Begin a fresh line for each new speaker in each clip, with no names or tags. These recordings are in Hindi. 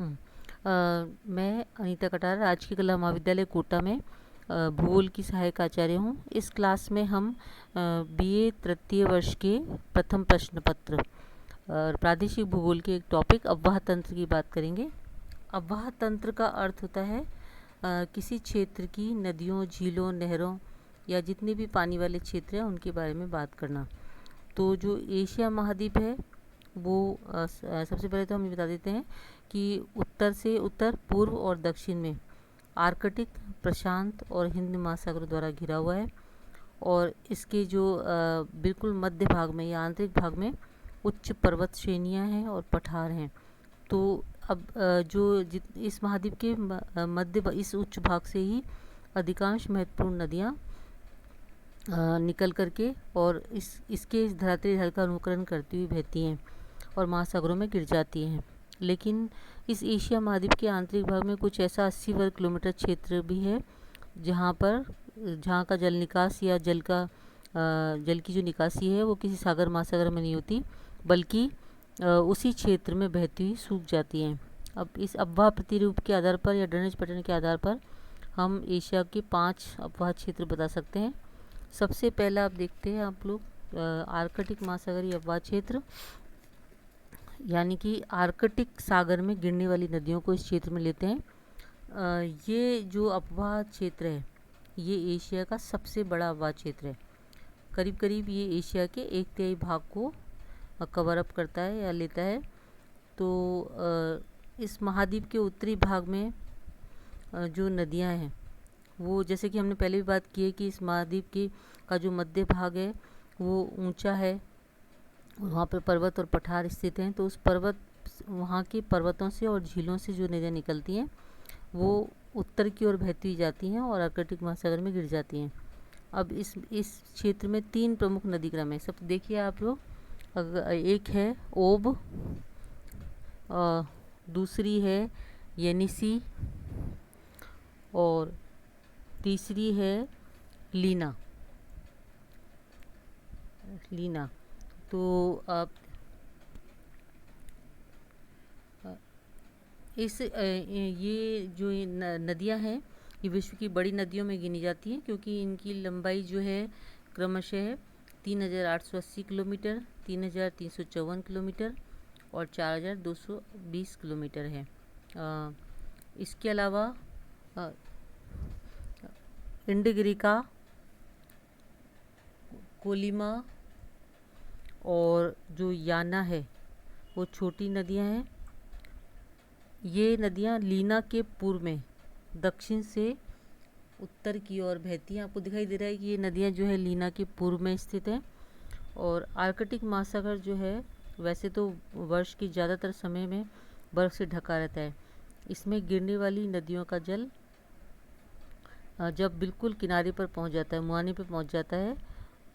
हम्म, मैं अनीता कटार राजकीय कला महाविद्यालय कोटा में भूगोल की सहायक आचार्य हूँ। इस क्लास में हम बीए तृतीय वर्ष के प्रथम प्रश्न पत्र और प्रादेशिक भूगोल के एक टॉपिक अववाह तंत्र की बात करेंगे। अववाह तंत्र का अर्थ होता है किसी क्षेत्र की नदियों, झीलों, नहरों या जितने भी पानी वाले क्षेत्र हैं उनके बारे में बात करना। तो जो एशिया महाद्वीप है वो सबसे पहले तो हम ये बता देते हैं कि उत्तर से उत्तर, पूर्व और दक्षिण में आर्कटिक, प्रशांत और हिंद महासागर द्वारा घिरा हुआ है। और इसके जो बिल्कुल मध्य भाग में या आंतरिक भाग में उच्च पर्वत श्रेणियां हैं और पठार हैं। तो अब इस महाद्वीप के इस उच्च भाग से ही अधिकांश महत्वपूर्ण नदियाँ निकल करके और इसके इस धरातली ढल का अनुकरण करती हुई बहती हैं और महासागरों में गिर जाती हैं। लेकिन इस एशिया महाद्वीप के आंतरिक भाग में कुछ ऐसा 80 वर्ग किलोमीटर क्षेत्र भी है जहाँ का जल निकास या जल की जो निकासी है वो किसी सागर महासागर में नहीं होती, बल्कि उसी क्षेत्र में बहती हुई सूख जाती हैं। अब इस अववाह प्रतिरूप के आधार पर या ड्रेनेज पैटर्न के आधार पर हम एशिया के 5 अववाह क्षेत्र बता सकते हैं। सबसे पहला आप देखते हैं आप लोग आर्कटिक महासागरीय अववाह क्षेत्र, यानी कि आर्कटिक सागर में गिरने वाली नदियों को इस क्षेत्र में लेते हैं। ये जो अववाह क्षेत्र है ये एशिया का सबसे बड़ा अववाह क्षेत्र है। करीब करीब ये एशिया के 1/3 भाग को कवर अप करता है या लेता है। तो इस महाद्वीप के उत्तरी भाग में जो नदियां हैं वो, जैसे कि हमने पहले भी बात की है कि इस महाद्वीप का जो मध्य भाग है वो ऊंचा है, वहाँ पर पर्वत और पठार स्थित हैं। तो वहाँ के पर्वतों से और झीलों से जो नदियाँ निकलती हैं वो उत्तर की ओर बहती हुई जाती हैं और आर्कटिक महासागर में गिर जाती हैं। अब इस क्षेत्र में 3 प्रमुख नदी क्रम है। सब देखिए आप लोग, एक है ओब, दूसरी है येनिसी और तीसरी है लीना। तो आप ये जो नदियां हैं ये विश्व की बड़ी नदियों में गिनी जाती हैं, क्योंकि इनकी लंबाई जो है क्रमशः 3880 किलोमीटर, 3354 किलोमीटर और 4220 किलोमीटर है। इसके अलावा इंडगिरिका, कोलिमा और जो याना है वो छोटी नदियां हैं। ये नदियां लीना के पूर्व में दक्षिण से उत्तर की ओर बहती हैं। आपको दिखाई दे रहा है कि ये नदियां जो है लीना के पूर्व में स्थित हैं। और आर्कटिक महासागर जो है वैसे तो वर्ष के ज़्यादातर समय में बर्फ़ से ढका रहता है। इसमें गिरने वाली नदियों का जल जब बिल्कुल किनारे पर पहुंच जाता है, मुहाने पर पहुंच जाता है,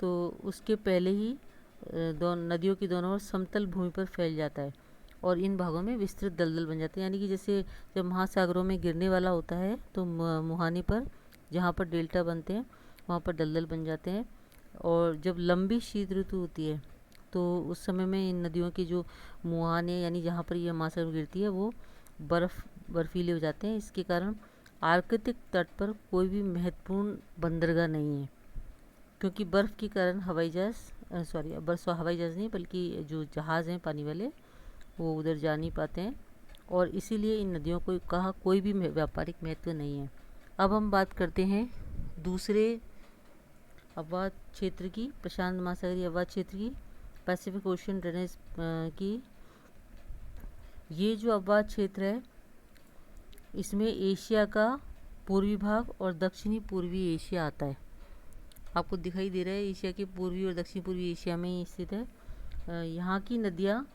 तो उसके पहले ही नदियों की दोनों ओर समतल भूमि पर फैल जाता है और इन भागों में विस्तृत दलदल बन जाते हैं। यानी कि जैसे जब महासागरों में गिरने वाला होता है तो मुहाने पर जहाँ पर डेल्टा बनते हैं वहाँ पर दलदल बन जाते हैं। और जब लंबी शीत ऋतु होती है तो उस समय में इन नदियों के जो मुहाने यानी जहाँ पर यह महासागर गिरती है वो बर्फीले हो जाते हैं। इसके कारण आर्कटिक तट पर कोई भी महत्वपूर्ण बंदरगाह नहीं है, क्योंकि बर्फ़ के कारण हवाई जहाज़ नहीं बल्कि जो जहाज़ हैं पानी वाले वो उधर जा नहीं पाते हैं और इसीलिए इन नदियों को कोई भी व्यापारिक महत्व नहीं है। अब हम बात करते हैं दूसरे अववाह क्षेत्र की, प्रशांत महासागरीय अववाह क्षेत्र की, पैसिफिक ओशियन ड्रेनेज की। ये जो अववाह क्षेत्र है इसमें एशिया का पूर्वी भाग और दक्षिणी पूर्वी एशिया आता है। आपको दिखाई दे रहा है एशिया के पूर्वी और दक्षिणी पूर्वी एशिया में ही स्थित है। यहाँ की नदियाँ,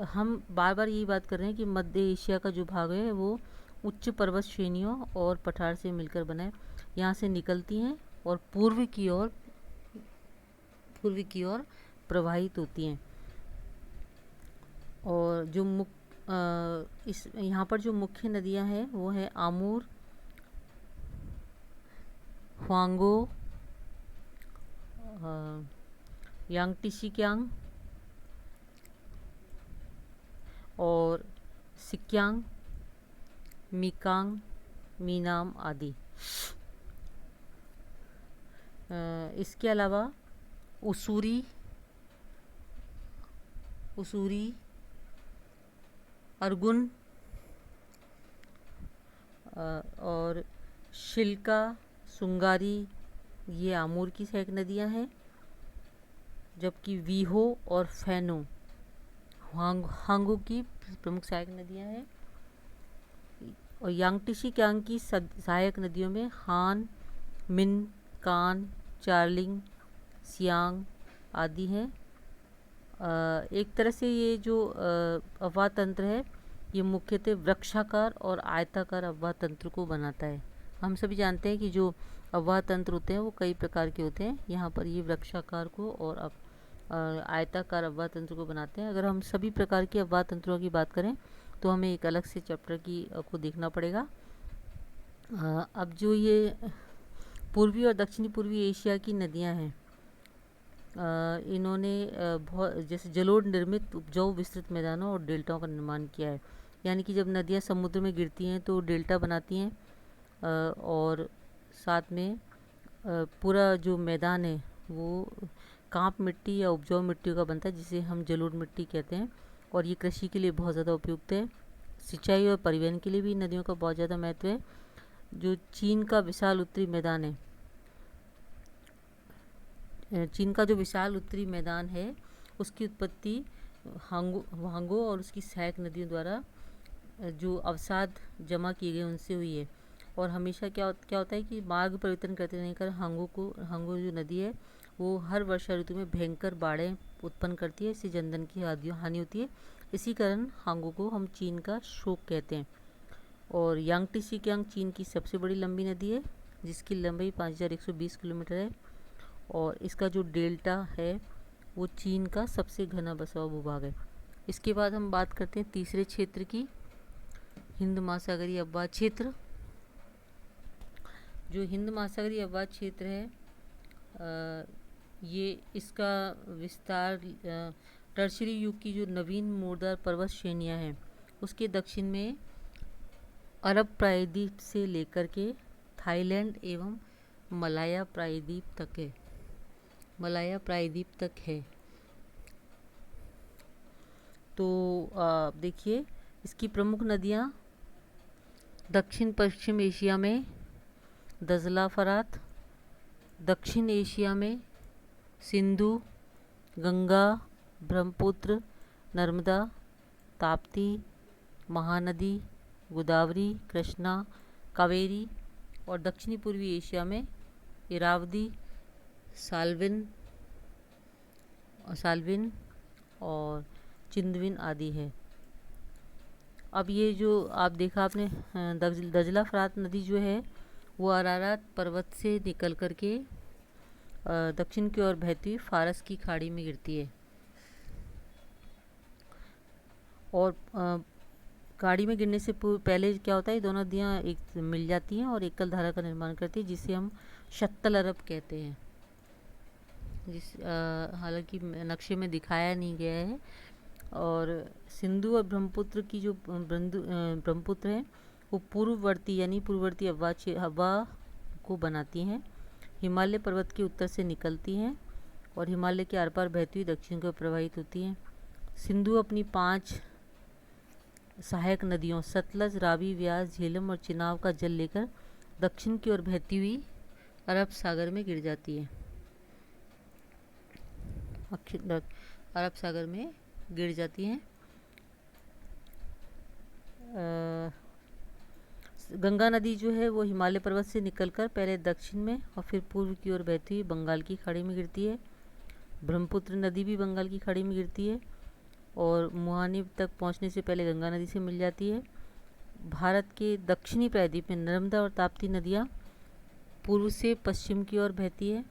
हम बार बार यही बात कर रहे हैं कि मध्य एशिया का जो भाग है वो उच्च पर्वत श्रेणियों और पठार से मिलकर बना है। यहाँ से निकलती हैं और पूर्व की ओर प्रवाहित होती हैं। और जो यहाँ पर जो मुख्य नदियाँ हैं वो है आमूर, ह्वांगो, यांगटिशिक्यांग और सिक्यांग, मीकांग, मीनाम आदि। इसके अलावा उसूरी, अर्गुन और शिल्का, सुंगारी, ये आमूर की सहायक नदियां हैं, जबकि वीहो और फैनो हांगू की प्रमुख सहायक नदियां हैं। और यांगटीसी कियांग की सहायक नदियों में हान, मिन, कान, चार्लिंग, सियांग आदि हैं। एक तरह से ये जो अफवाह तंत्र है ये मुख्यतः वृक्षाकार और आयताकार अफवाह तंत्र को बनाता है। हम सभी जानते हैं कि जो अफवाह तंत्र होते हैं वो कई प्रकार के होते हैं। यहाँ पर ये वृक्षाकार को और आयताकार अफवाह तंत्र को बनाते हैं। अगर हम सभी प्रकार के अफवाह तंत्रों की बात करें तो हमें एक अलग से चैप्टर को देखना पड़ेगा। अब जो ये पूर्वी और दक्षिणी पूर्वी एशिया की नदियाँ हैं, इन्होंने बहुत जैसे जलोढ़ निर्मित उपजाऊ विस्तृत मैदानों और डेल्टाओं का निर्माण किया है। यानी कि जब नदियाँ समुद्र में गिरती हैं तो डेल्टा बनाती हैं, और साथ में पूरा जो मैदान है वो कांप मिट्टी या उपजाऊ मिट्टी का बनता है, जिसे हम जलोढ़ मिट्टी कहते हैं। और ये कृषि के लिए बहुत ज़्यादा उपयुक्त है। सिंचाई और परिवहन के लिए भी नदियों का बहुत ज़्यादा महत्व है। जो चीन का विशाल उत्तरी मैदान है, चीन का जो विशाल उत्तरी मैदान है उसकी उत्पत्ति हांगो और उसकी सहायक नदियों द्वारा जो अवसाद जमा किए गए उनसे हुई है। और हमेशा क्या होता है कि मार्ग परिवर्तन करते रहने कर हांगो जो नदी है वो हर वर्षा ऋतु में भयंकर बाढ़ें उत्पन्न करती है। इससे जनधन की हानि होती है। इसी कारण हांगो को हम चीन का शोक कहते हैं। और यांगटीसी कियांग चीन की सबसे बड़ी लंबी नदी है, जिसकी लंबाई 5120 किलोमीटर है। और इसका जो डेल्टा है वो चीन का सबसे घना बसा हुआ भूभाग है। इसके बाद हम बात करते हैं तीसरे क्षेत्र की, हिंद महासागरीय अववाद क्षेत्र। जो हिंद महासागरीय अववाद क्षेत्र है ये इसका विस्तार टर्शियरी युग की जो नवीन मोरदार पर्वत श्रेणियाँ हैं उसके दक्षिण में अरब प्रायद्वीप से लेकर के थाईलैंड एवं मलाया प्रायद्वीप तक है। तो देखिए इसकी प्रमुख नदियाँ दक्षिण पश्चिम एशिया में दजला फरात, दक्षिण एशिया में सिंधु, गंगा, ब्रह्मपुत्र, नर्मदा, ताप्ती, महानदी, गोदावरी, कृष्णा, कावेरी। और दक्षिणी पूर्वी एशिया में इरावदी, साल्विन और चिंदविन आदि है। अब ये जो आप देखा आपने दजला फरात नदी जो है वो अरारात पर्वत से निकल करके दक्षिण की ओर बहती हुई फारस की खाड़ी में गिरती है। और खाड़ी में गिरने से पहले क्या होता है, दोनों नदियाँ एक मिल जाती हैं और एकल धारा का निर्माण करती है, जिसे हम शत्तल अरब कहते हैं। हालांकि नक्शे में दिखाया नहीं गया है। और सिंधु और ब्रह्मपुत्र की जो ब्रह्मपुत्र है वो पूर्ववर्ती अववाह को बनाती हैं। हिमालय पर्वत के उत्तर से निकलती हैं और हिमालय के आर पार बहती हुई दक्षिण को प्रवाहित होती हैं। सिंधु अपनी 5 सहायक नदियों सतलज, रावी, व्यास, झेलम और चिनाब का जल लेकर दक्षिण की ओर बहती हुई अरब सागर में गिर जाती है। अरब सागर में गिर जाती हैं। गंगा नदी जो है वो हिमालय पर्वत से निकलकर पहले दक्षिण में और फिर पूर्व की ओर बहती हुई बंगाल की खाड़ी में गिरती है। ब्रह्मपुत्र नदी भी बंगाल की खाड़ी में गिरती है और मुहानी तक पहुंचने से पहले गंगा नदी से मिल जाती है। भारत के दक्षिणी प्रायद्वीप में नर्मदा और ताप्ती नदियाँ पूर्व से पश्चिम की ओर बहती है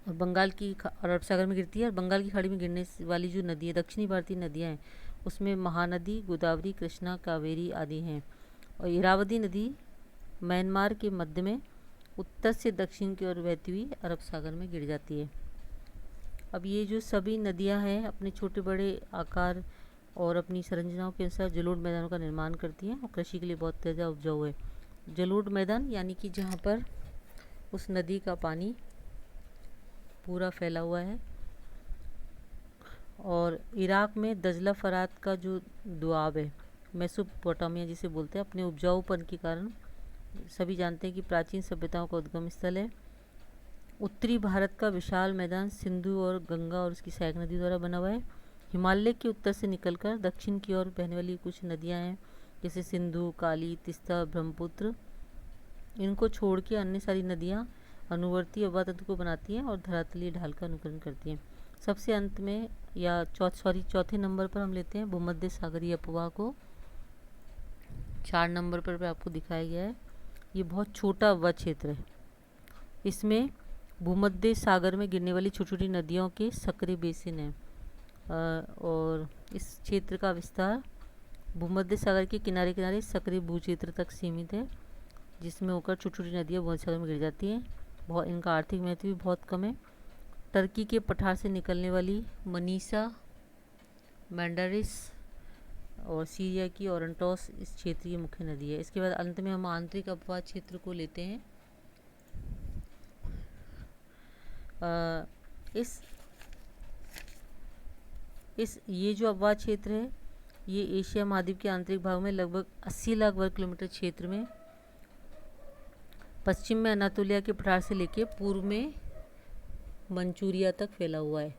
और बंगाल की अरब सागर में गिरती है। और बंगाल की खाड़ी में गिरने वाली जो नदी है, दक्षिणी भारतीय नदियाँ हैं, उसमें महानदी, गोदावरी, कृष्णा, कावेरी आदि हैं। और इरावदी नदी म्यांमार के मध्य में उत्तर से दक्षिण की ओर बहती हुई अरब सागर में गिर जाती है। अब ये जो सभी नदियां हैं अपने छोटे बड़े आकार और अपनी संरचनाओं के अनुसार जलोढ़ मैदानों का निर्माण करती हैं और कृषि के लिए बहुत ज़्यादा उपजाऊ है। जलोढ़ मैदान यानी कि जहाँ पर उस नदी का पानी पूरा फैला हुआ है। और इराक में दजला फरात का जो दुआब है, मेसोपोटामिया जिसे बोलते हैं, अपने उपजाऊपन के कारण सभी जानते हैं कि प्राचीन सभ्यताओं का उद्गम स्थल है। उत्तरी भारत का विशाल मैदान सिंधु और गंगा और उसकी सहायक नदी द्वारा बना हुआ है। हिमालय के उत्तर से निकलकर दक्षिण की ओर बहने वाली कुछ नदियां हैं, जैसे सिंधु, काली, तिस्ता, ब्रह्मपुत्र। इनको छोड़ के अन्य सारी नदियां अनुवर्ती अववाह तंत्र को बनाती हैं और धरातलीय ढाल का अनुकरण करती हैं। सबसे अंत में या चौथे नंबर पर हम लेते हैं भूमध्य सागरीय अपवाह को। 4 नंबर पर आपको दिखाया गया है। ये बहुत छोटा अववाह क्षेत्र है। इसमें भूमध्य सागर में गिरने वाली छोटी छोटी नदियों के सक्रिय बेसिन हैं और इस क्षेत्र का विस्तार भूमध्य सागर के किनारे किनारे सक्रिय भू क्षेत्र तक सीमित है, जिसमें होकर छोटी छोटी नदियाँ भूमध्य सागर में गिर जाती हैं। बहुत इनका आर्थिक महत्व भी बहुत कम है। टर्की के पठार से निकलने वाली मनीसा, मैंडारिस और सीरिया की ओरंटोस इस क्षेत्र की मुख्य नदी है। इसके बाद अंत में हम आंतरिक अपवाह क्षेत्र को लेते हैं। ये जो अपवाह क्षेत्र है ये एशिया महाद्वीप के आंतरिक भाग में लगभग 80 लाख वर्ग किलोमीटर क्षेत्र में पश्चिम में अनातोलिया के पठार से लेकर पूर्व में मंचूरिया तक फैला हुआ है।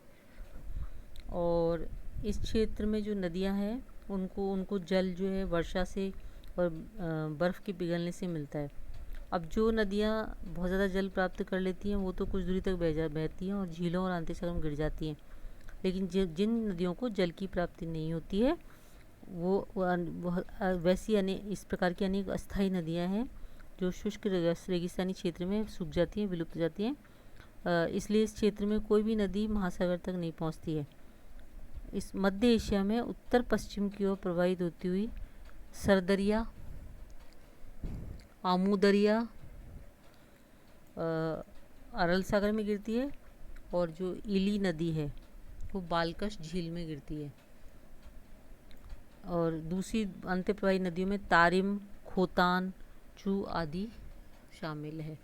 और इस क्षेत्र में जो नदियां हैं उनको जल जो है वर्षा से और बर्फ़ के पिघलने से मिलता है। अब जो नदियां बहुत ज़्यादा जल प्राप्त कर लेती हैं वो तो कुछ दूरी तक बहती हैं और झीलों और आंतरिक सागर में गिर जाती हैं, लेकिन जिन नदियों को जल की प्राप्ति नहीं होती है वो वैसी इस प्रकार की अनेक अस्थायी नदियां हैं जो शुष्क रेगिस्तानी क्षेत्र में सूख जाती हैं, विलुप्त हो जाती हैं। इसलिए इस क्षेत्र में कोई भी नदी महासागर तक नहीं पहुंचती है। इस मध्य एशिया में उत्तर पश्चिम की ओर प्रवाहित होती हुई सरदरिया, आमू दरिया अरल सागर में गिरती है और जो इली नदी है वो बालकश झील में गिरती है। और दूसरी अंतःप्रवाही नदियों में तारिम, खोतान, चू आदि शामिल है।